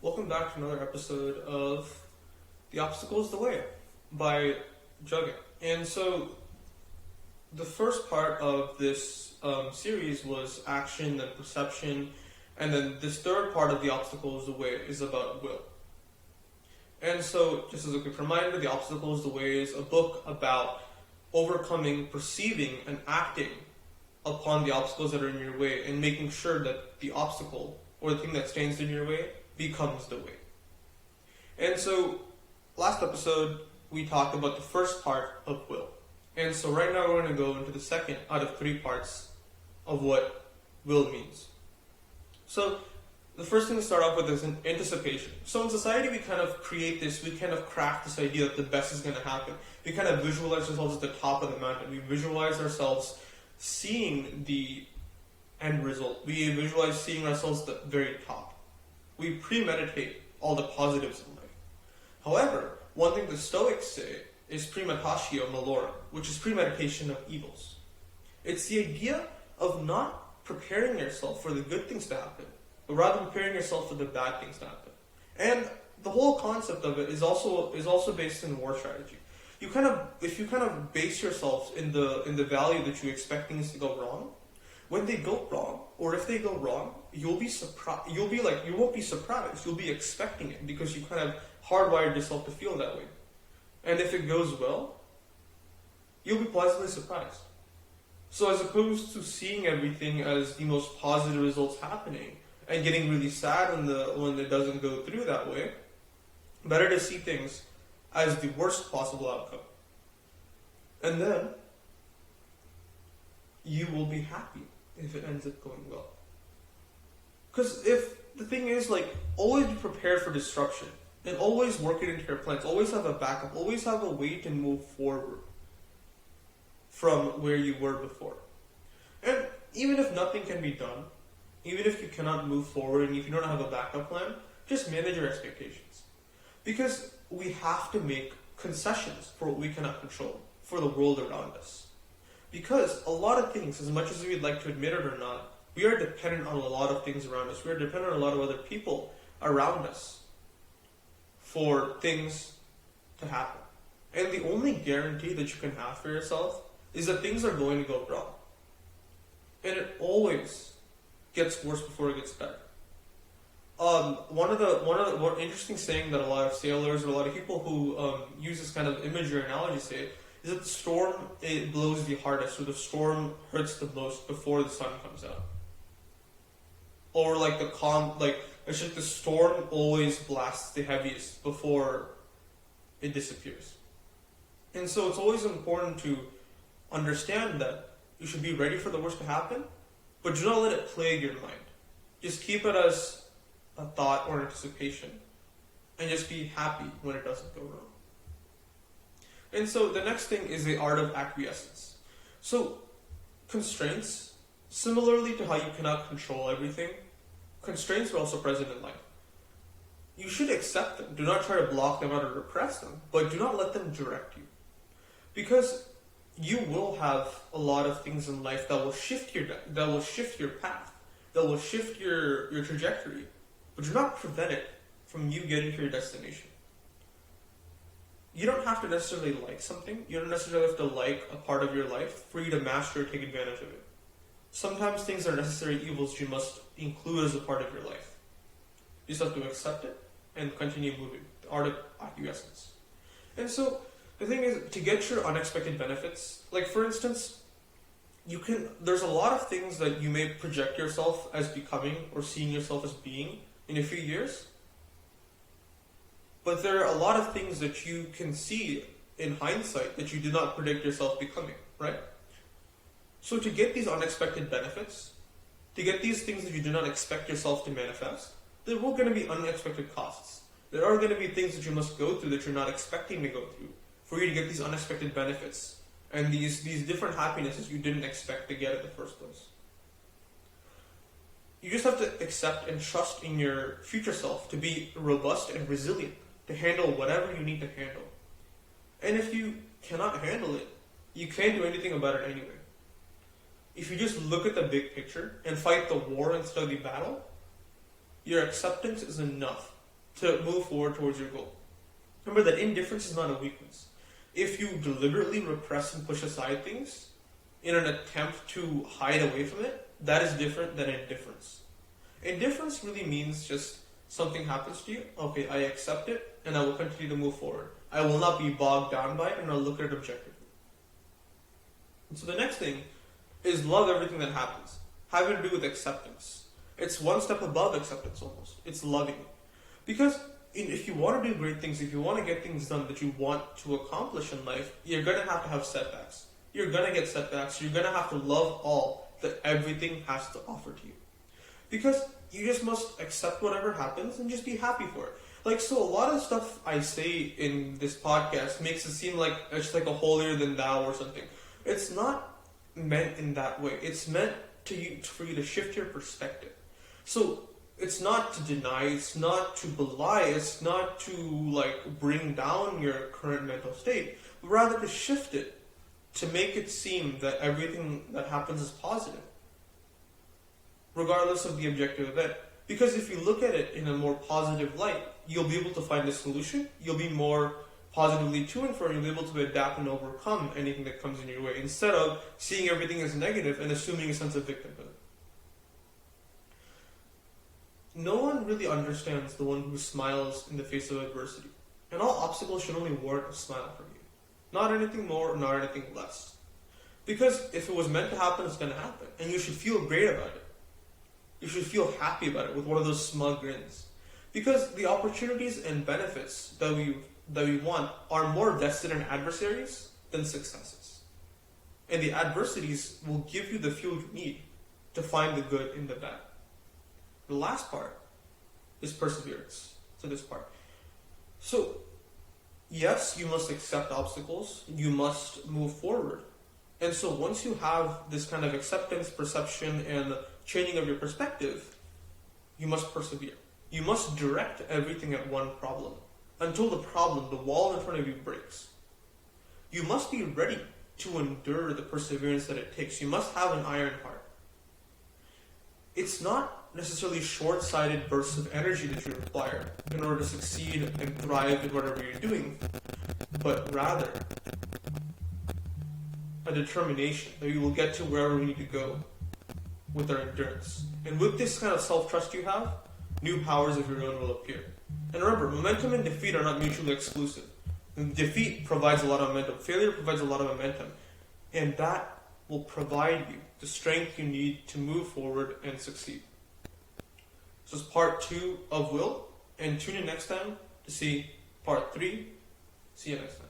Welcome back to another episode of The Obstacle is the Way by Jugget. And so, the first part of this series was action and perception, and then this third part of The Obstacle is the Way is about will. And so, just as a quick reminder, The Obstacle is the Way is a book about overcoming, perceiving, and acting upon the obstacles that are in your way and making sure that the obstacle or the thing that stands in your way becomes the way. And so, last episode, we talked about the first part of will. And so right now we're going to go into the second out of three parts of what will means. So, the first thing to start off with is an anticipation. So in society we kind of craft this idea that the best is going to happen. We kind of visualize ourselves at the top of the mountain. We visualize ourselves seeing the end result. We visualize seeing ourselves at the very top. We premeditate all the positives in life. However, one thing the Stoics say is premeditatio malorum, which is premeditation of evils. It's the idea of not preparing yourself for the good things to happen, but rather preparing yourself for the bad things to happen. And the whole concept of it is also based in war strategy. If you base yourself in the value that you expect things to go wrong, when they go wrong, or if they go wrong, you'll be surprised. You won't be surprised. You'll be expecting it because you kind of hardwired yourself to feel that way. And if it goes well, you'll be pleasantly surprised. So as opposed to seeing everything as the most positive results happening and getting really sad when it doesn't go through that way, better to see things as the worst possible outcome. And then you will be happy if it ends up going well. Because if the thing is, always be prepared for disruption and always work it into your plans. Always have a backup. Always have a way to move forward from where you were before. And even if nothing can be done, even if you cannot move forward and if you don't have a backup plan, just manage your expectations. Because we have to make concessions for what we cannot control, for the world around us. Because a lot of things, as much as we'd like to admit it or not, we are dependent on a lot of things around us. We are dependent on a lot of other people around us for things to happen. And the only guarantee that you can have for yourself is that things are going to go wrong. And it always gets worse before it gets better. One of the more interesting saying that a lot of sailors or a lot of people who use this kind of imagery or analogy say is that the storm, it blows the hardest, or the storm hurts the most before the sun comes out. Or it's like the storm always blasts the heaviest before it disappears. And so it's always important to understand that you should be ready for the worst to happen, but do not let it plague your mind. Just keep it as a thought or anticipation, and just be happy when it doesn't go wrong. And so the next thing is the art of acquiescence. So constraints, similarly to how you cannot control everything, constraints are also present in life. You should accept them. Do not try to block them out or repress them, but do not let them direct you. Because you will have a lot of things in life that will shift your path, that will shift your trajectory, but do not prevent it from you getting to your destination. You don't have to necessarily like something. You don't necessarily have to like a part of your life for you to master or take advantage of it. Sometimes things are necessary evils you must include as a part of your life. You just have to accept it and continue moving. The art of acquiescence. And so, the thing is, to get your unexpected benefits, for instance, there's a lot of things that you may project yourself as becoming or seeing yourself as being in a few years. But there are a lot of things that you can see in hindsight that you did not predict yourself becoming, right? So to get these unexpected benefits, to get these things that you do not expect yourself to manifest, there are going to be unexpected costs. There are going to be things that you must go through that you're not expecting to go through for you to get these unexpected benefits and these different happinesses you didn't expect to get in the first place. You just have to accept and trust in your future self to be robust and resilient, to handle whatever you need to handle. And if you cannot handle it, you can't do anything about it anyway. If you just look at the big picture and fight the war instead of the battle, your acceptance is enough to move forward towards your goal. Remember that indifference is not a weakness. If you deliberately repress and push aside things in an attempt to hide away from it, that is different than indifference. Indifference really means just something happens to you, okay, I accept it, and I will continue to move forward. I will not be bogged down by it, and I'll look at it objectively. And so the next thing is love everything that happens, having to do with acceptance. It's one step above acceptance almost. It's loving it. Because if you want to do great things, if you want to get things done that you want to accomplish in life, you're going to have setbacks. You're going to get setbacks. You're going to have to love all that everything has to offer to you. Because you just must accept whatever happens and just be happy for it. Like, so a lot of stuff I say in this podcast makes it seem like it's like a holier than thou or something. It's not meant in that way. It's meant for you to shift your perspective. So it's not to deny, it's not to belie, it's not to like bring down your current mental state, but rather to shift it, to make it seem that everything that happens is positive, regardless of the objective event. Because if you look at it in a more positive light, you'll be able to find a solution, you'll be more positively tuned for it, you'll be able to adapt and overcome anything that comes in your way, instead of seeing everything as negative and assuming a sense of victimhood. No one really understands the one who smiles in the face of adversity. And all obstacles should only warrant a smile from you. Not anything more, not anything less. Because if it was meant to happen, it's going to happen. And you should feel great about it. You should feel happy about it with one of those smug grins. Because the opportunities and benefits that we want are more vested in adversaries than successes. And the adversities will give you the fuel you need to find the good in the bad. The last part is perseverance. So this part. So, yes, you must accept obstacles. You must move forward. And so once you have this kind of acceptance, perception, and changing of your perspective, you must persevere. You must direct everything at one problem until the problem, the wall in front of you, breaks. You must be ready to endure the perseverance that it takes. You must have an iron heart. It's not necessarily short-sighted bursts of energy that you require in order to succeed and thrive in whatever you're doing, but rather a determination that you will get to wherever we need to go with our endurance. And with this kind of self-trust you have, new powers of your own will appear. And remember, momentum and defeat are not mutually exclusive. Defeat provides a lot of momentum. Failure provides a lot of momentum. And that will provide you the strength you need to move forward and succeed. So it's part 2 of Will. And tune in next time to see part 3. See you next time.